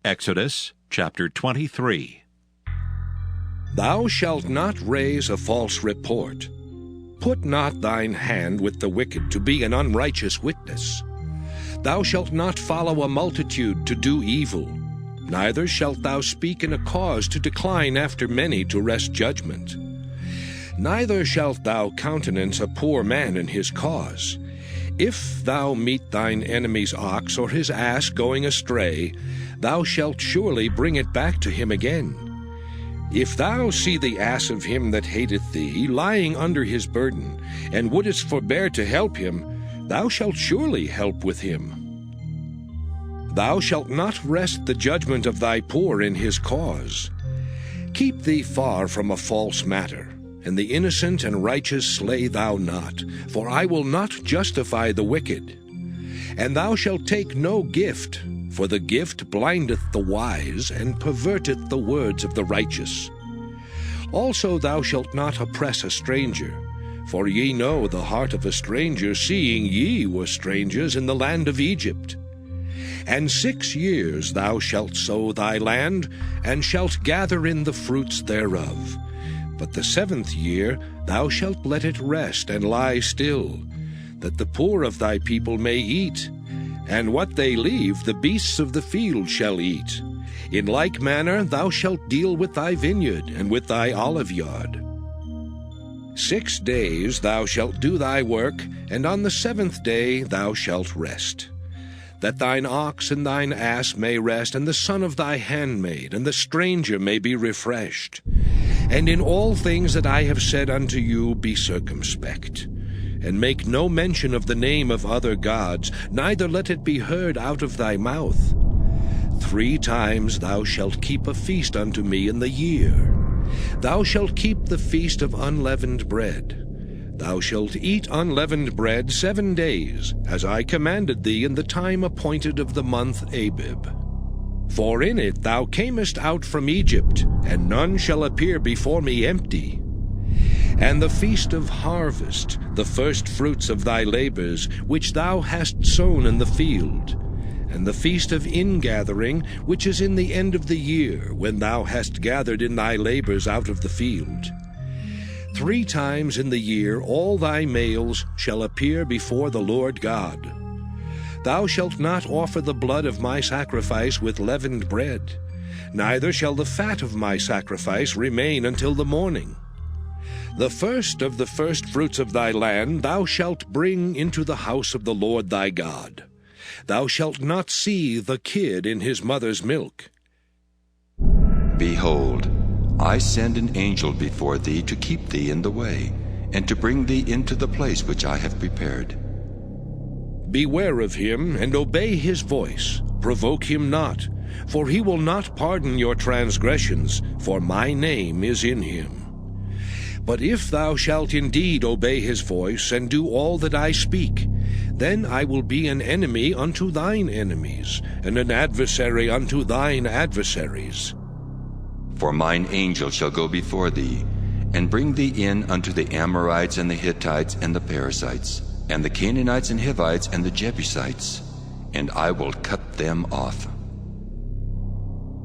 Exodus chapter 23. Thou shalt not raise a false report. Put not thine hand with the wicked to be an unrighteous witness. Thou shalt not follow a multitude to do evil, neither shalt thou speak in a cause to decline after many to wrest judgment. Neither shalt thou countenance a poor man in his cause. If thou meet thine enemy's ox or his ass going astray, thou shalt surely bring it back to him again. If thou see the ass of him that hateth thee lying under his burden, and wouldest forbear to help him, thou shalt surely help with him. Thou shalt not wrest the judgment of thy poor in his cause. Keep thee far from a false matter, and the innocent and righteous slay thou not, for I will not justify the wicked. And thou shalt take no gift, for the gift blindeth the wise, and perverteth the words of the righteous. Also thou shalt not oppress a stranger, for ye know the heart of a stranger, seeing ye were strangers in the land of Egypt. And 6 years thou shalt sow thy land, and shalt gather in the fruits thereof. But the 7th year thou shalt let it rest and lie still, that the poor of thy people may eat, and what they leave the beasts of the field shall eat. In like manner thou shalt deal with thy vineyard and with thy olive yard. 6 days thou shalt do thy work, and on the 7th day thou shalt rest, that thine ox and thine ass may rest, and the son of thy handmaid, and the stranger may be refreshed. And in all things that I have said unto you be circumspect, and make no mention of the name of other gods, neither let it be heard out of thy mouth. 3 times thou shalt keep a feast unto me in the year. Thou shalt keep the feast of unleavened bread. Thou shalt eat unleavened bread 7 days, as I commanded thee in the time appointed of the month Abib. For in it thou camest out from Egypt, and none shall appear before me empty. And the feast of harvest, the first fruits of thy labors, which thou hast sown in the field, and the feast of ingathering, which is in the end of the year, when thou hast gathered in thy labors out of the field. 3 times in the year all thy males shall appear before the Lord God. Thou shalt not offer the blood of my sacrifice with leavened bread, neither shall the fat of my sacrifice remain until the morning. The first of the firstfruits of thy land thou shalt bring into the house of the Lord thy God. Thou shalt not see the kid in his mother's milk. Behold, I send an angel before thee to keep thee in the way, and to bring thee into the place which I have prepared. Beware of him, and obey his voice. Provoke him not, for he will not pardon your transgressions, for my name is in him. But if thou shalt indeed obey his voice, and do all that I speak, then I will be an enemy unto thine enemies, and an adversary unto thine adversaries. For mine angel shall go before thee, and bring thee in unto the Amorites and the Hittites and the Perizzites, and the Canaanites and Hivites and the Jebusites, and I will cut them off.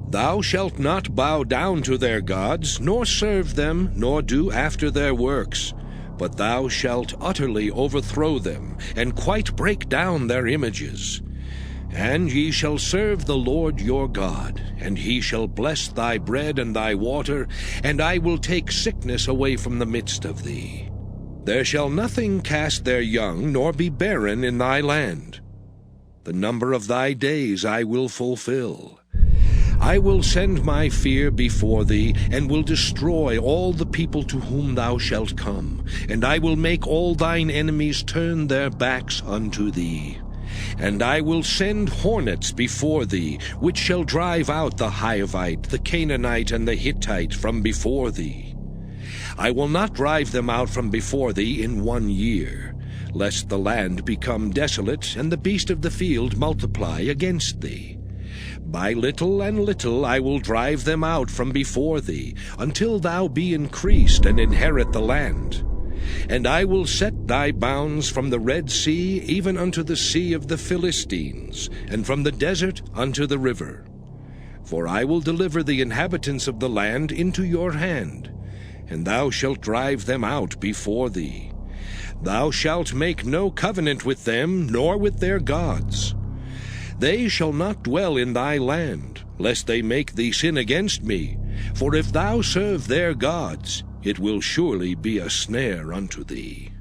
Thou shalt not bow down to their gods, nor serve them, nor do after their works, but thou shalt utterly overthrow them, and quite break down their images. And ye shall serve the Lord your God, and he shall bless thy bread and thy water, and I will take sickness away from the midst of thee. There shall nothing cast their young, nor be barren in thy land. The number of thy days I will fulfill. I will send my fear before thee, and will destroy all the people to whom thou shalt come, and I will make all thine enemies turn their backs unto thee. And I will send hornets before thee, which shall drive out the Hivite, the Canaanite, and the Hittite from before thee. I will not drive them out from before thee in 1 year, lest the land become desolate, and the beast of the field multiply against thee. By little and little I will drive them out from before thee, until thou be increased and inherit the land. And I will set thy bounds from the Red Sea even unto the sea of the Philistines, and from the desert unto the river. For I will deliver the inhabitants of the land into your hand, and thou shalt drive them out before thee. Thou shalt make no covenant with them, nor with their gods. They shall not dwell in thy land, lest they make thee sin against me. For if thou serve their gods, it will surely be a snare unto thee.